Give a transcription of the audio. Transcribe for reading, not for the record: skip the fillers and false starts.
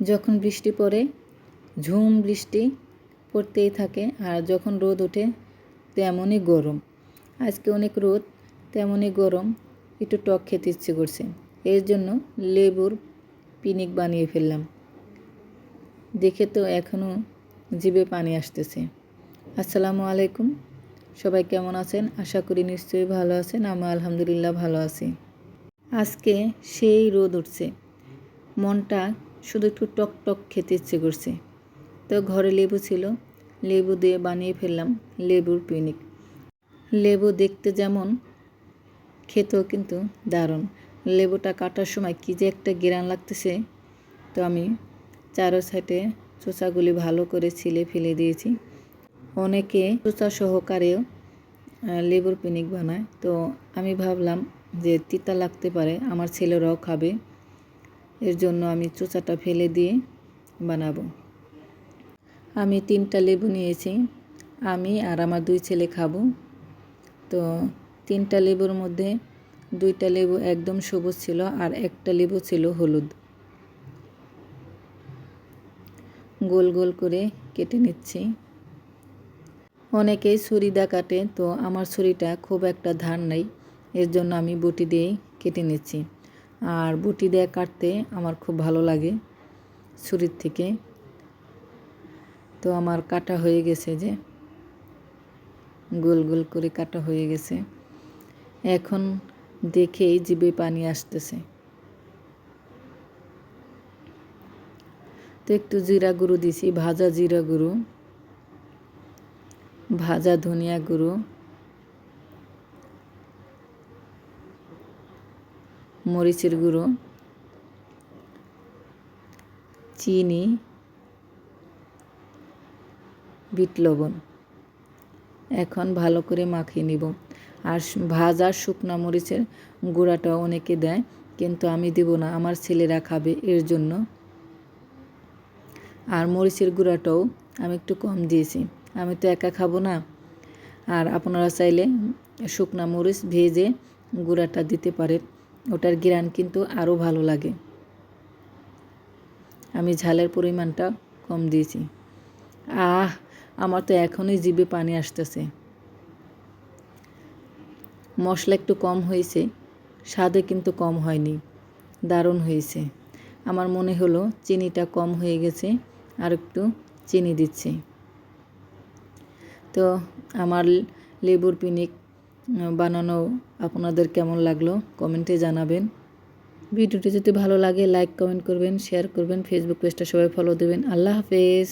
যখন বৃষ্টি পড়ে ঝুম বৃষ্টি পড়তেই থাকে, আর যখন রোদ ওঠে তেমনই গরম। আজকে অনেক রোদ, তেমনই গরম, একটু টক খেতে ইচ্ছে করছে। এর জন্য লেবুর পিনিক বানিয়ে ফেললাম। দেখে তো এখনও জিভে পানি আসতেছে। আসসালামু আলাইকুম, সবাই কেমন আছেন? আশা করি নিশ্চয়ই ভালো আছেন। আমি আলহামদুলিল্লাহ ভালো আছি। আজকে সেই রোদ উঠছে, মনটা শুধু একটু টক টক খেতে ইচ্ছে করছে। তো ঘরে লেবু ছিল, লেবু দিয়ে বানিয়ে ফেললাম লেবুর পিনিক। লেবু দেখতে যেমন, খেতেও কিন্তু দারুণ। লেবুটা কাটার সময় কী যে একটা ঘ্রাণ লাগতেছে। তো আমি চারো সাইডে চোচাগুলি ভালো করে ছিলে ফেলে দিয়েছি। অনেকে চোচা সহকারেও লেবুর পিনিক বানায়, তো আমি ভাবলাম যে তিতা লাগতে পারে, আমার ছেলেরাও খাবে, এর জন্য আমি চোচাটা ফেলে দিয়ে বানাবো। আমি 3টা লেবু নিয়েছি, আমি আর আমার 2 ছেলে খাবো। তো 3টা লেবুর মধ্যে 2টা লেবু একদম সবুজ ছিল আর একটা লেবু ছিল হলুদ। গোল গোল করে কেটে নিচ্ছি। অনেকেই ছুরি দিয়ে কাটে, তো আমার ছুরিটা খুব একটা ধার নেই, এর জন্য আমি বটি দিয়েই কেটে নিচ্ছি। আর বটি দিয়ে কাটতে আমার খুব ভালো লাগে ছুরির থেকে। তো আমার কাটা হয়ে গেছে, যে গোল গোল করে কাটা হয়ে গেছে। এখন দেখেই জিভে পানি আসতেছে। তো একটু জিরা গুঁড়ো দিছি, ভাজা জিরা গুঁড়ো, ভাজা ধনিয়া গুঁড়ো, মরিচের গুঁড়ো, চিনি, বিট লবণ। এখন ভালো করে মাখিয়ে নিব। আর ভাজা শুকনা মরিচের গুঁড়াটাও অনেকে দেয়, কিন্তু আমি দেব না, আমার ছেলেরা খাবে এর জন্য। আর মরিচের গুঁড়াটাও আমি একটু কম দিয়েছি, আমি তো একা খাবো না। আর আপনারা চাইলে শুকনা মরিচ ভেজে গুঁড়াটা দিতে পারেন, ওটার ঘ্রাণ কিন্তু আরও ভালো লাগে। আমি ঝালের পরিমাণটা কম দিয়েছি। আমার তো এখনই জিভে পানি আসতেছে। মশলা একটু কম হয়েছে, স্বাদে কিন্তু কম হয়নি, দারুণ হয়েছে। আমার মনে হলো চিনিটা কম হয়ে গেছে, আর একটু চিনি দিচ্ছি। তো আমার লেবুর পিনিক বানানো আপনাদের কেমন লাগলো কমেন্টে জানাবেন। ভিডিওটি যদি ভালো লাগে লাইক কমেন্ট করবেন, শেয়ার করবেন, ফেসবুক পেজটা সবাই ফলো দেবেন। আল্লাহ হাফেজ।